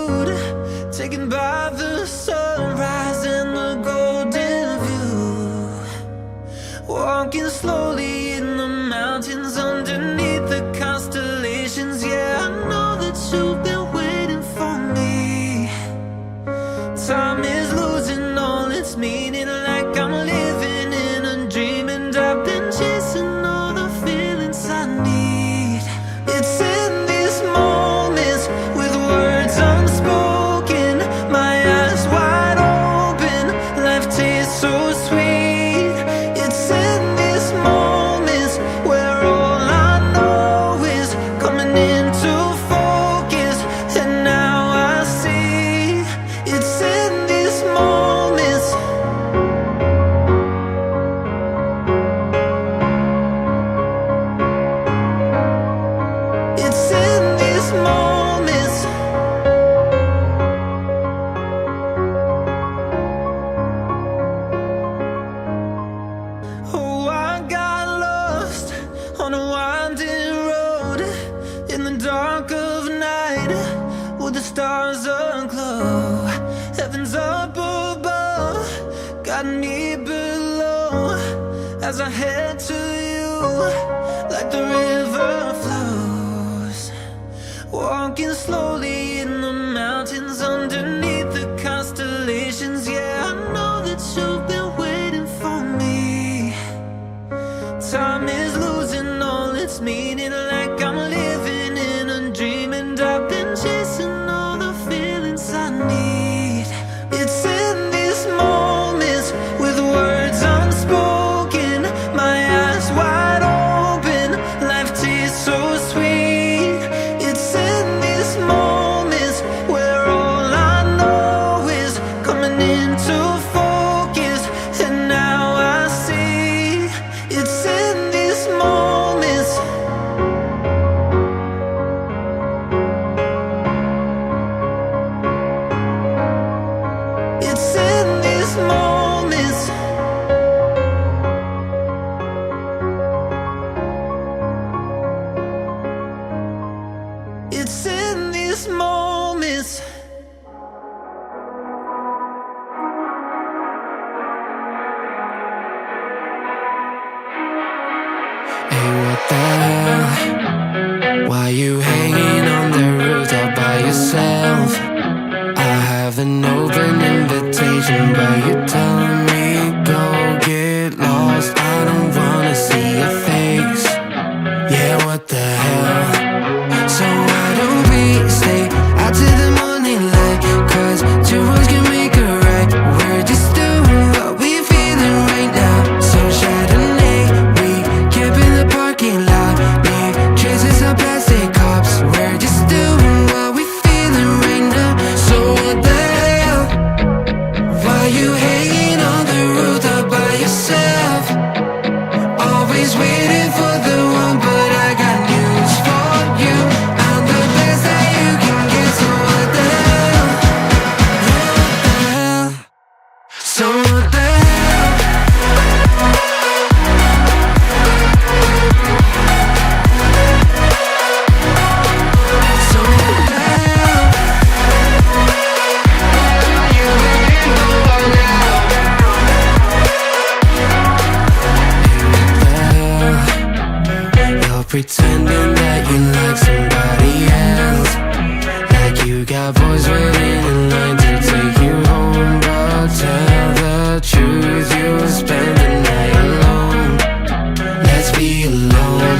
mood, taken by the sunrise and the golden view. Walking slowly in the mountains underneath the constellations. Yeah, I know that you've been waiting for me. Time is losing all its meaning, like I'm living in a dream, and I've been chasing all the feelings I need. It's in these moments with words unspoken, my eyes wide open, life tastes so sweet. It's in these moments where all I know is coming into focus, and now I see. It's in these moments. It's in these moments. Oh, I got lost on a winding road in the dark of night, with the stars aglow. Heaven's up above, got me below, as I head to you like the river flows. Walking slowly in the mountains underneath the constellations. Yeah, I know that you've been waiting for me. Time is losing all its meaning, like I'm living in a dream, and I've been chasing all the feelings I need. It's in these moments with words unspoken, my eyes wide open, life tastes so sweet. It's in these moments where all I know is coming into focus, and now I see. It's in these moments. It's in these moments. It's in these moments. Hey, what the hell? Why you hanging on the roof all by yourself? I have an open invitation, but you're telling me go get lost. I don't wanna see your face. Yeah, what the hell? So why don't we stay out to the morning light? 'Cause two words can make a right. We're just doing what we're feeling right now. So Chardonnay, we camp in the parking lot, leave traces of plastic cups. We're just doing what we're feeling right now. So what the hell? Why you hanging on the roof all by yourself? Always waiting for the one, but I got news for you. I'm the best that you can get. So what the hell? Yeah, what the hell? So what the hell? So what the hell? You ain't going now. You're pretending that you like somebody else, like you got boys waiting in line to take you home. But tell the truth, you'll spend the night alone. Let's be alone.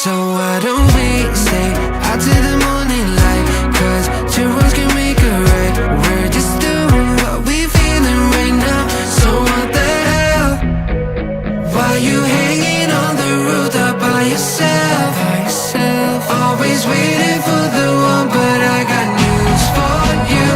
So why don't we stay out to the morning light? 'Cause two words can make a right. We're just doing what we're feeling right now. So what the hell? Why you hanging on the roof all by yourself? Always waiting for the one, but I got news for you.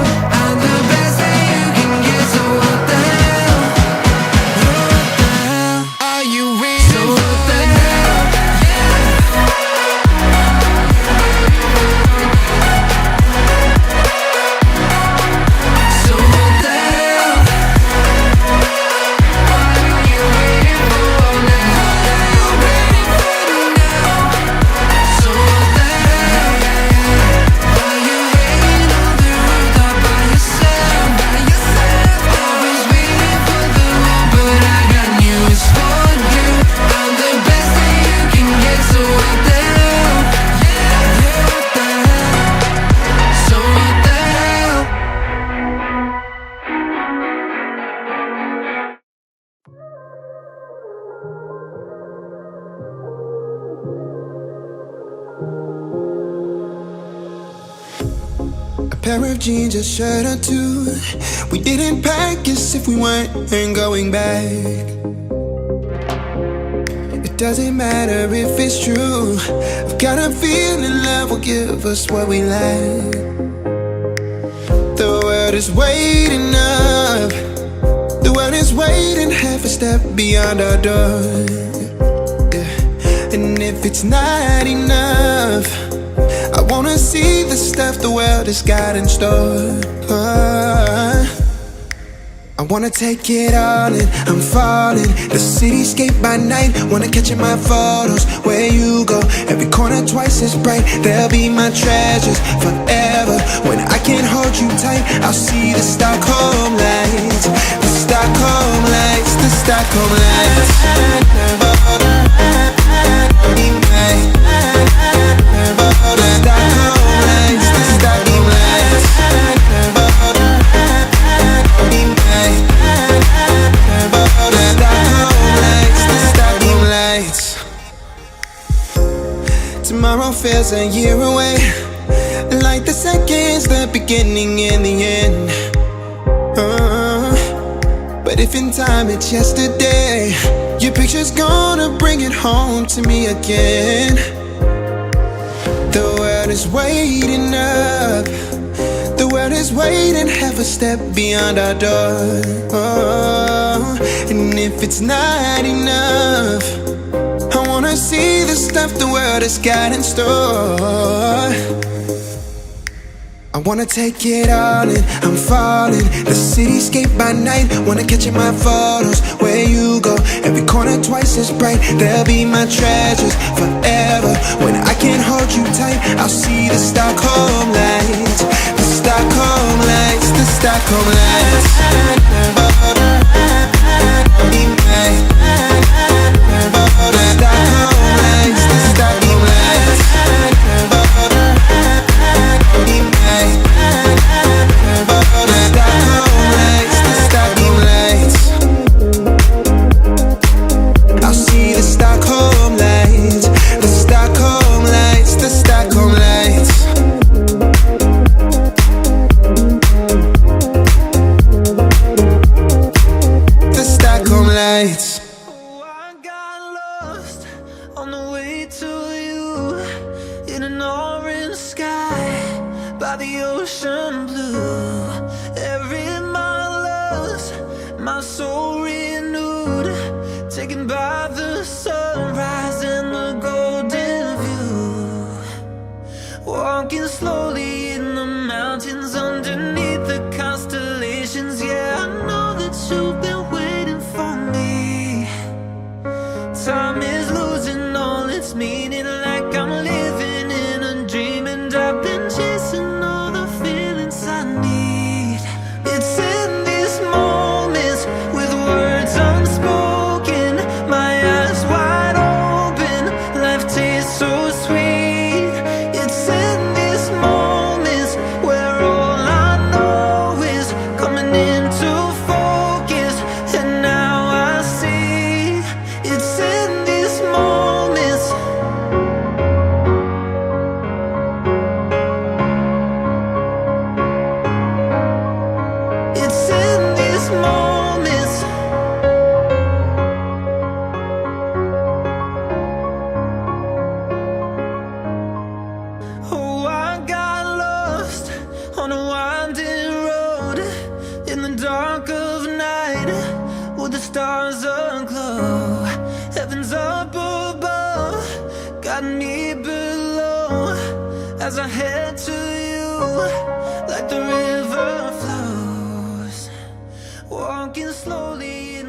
pair of jeans, a shirt or two. We didn't pack as if we weren't going back. It doesn't matter if it's true. I've got a feeling love will give us what we lack. The world is waiting up. The world is waiting half a step beyond our door. Yeah. And if it's not enough, I wanna see the stuff the world has got in store. I wanna take it all in, I'm falling. The cityscape by night, wanna catch in my photos. Where you go, every corner twice as bright. They'll be my treasures forever. When I can't hold you tight, I'll see the Stockholm lights. The Stockholm lights, the Stockholm lights. Tomorrow feels a year away, like the seconds, the beginning and the end. But if in time it's yesterday, your picture's gonna bring it home to me again. The world is waiting up. The world is waiting half a step beyond our door. And if it's not enough, I wanna see the stuff the world has got in store. I wanna take it all in, I'm falling. The cityscape by night, wanna catch in my photos. Where you go, every corner twice as bright. They'll be my treasures forever. When I can't hold you tight, I'll see the Stockholm lights. The Stockholm lights, the Stockholm lights. Oh, I got lost on the way to you, in an orange sky by the ocean blue. Every mile lost, my soul renewed, taken by the sunrise and the golden view. Walking slowly in the mountains underneath the constellations. Yeah, I know that you've been waiting for me. Time is losing all its meaning, like I'm living in a dream, and I've been chasing all the feelings I need. It's in these moments with words unspoken, my eyes wide open, life tastes so sweet. It's in these moments where all I know is coming into focus, and now I see. It's in these moments. It's in these moments. Oh, I got lost on a winding road in the dark of night, with the stars aglow. Heaven's up above, got me below, as I head to you like the river flows. Walking slowly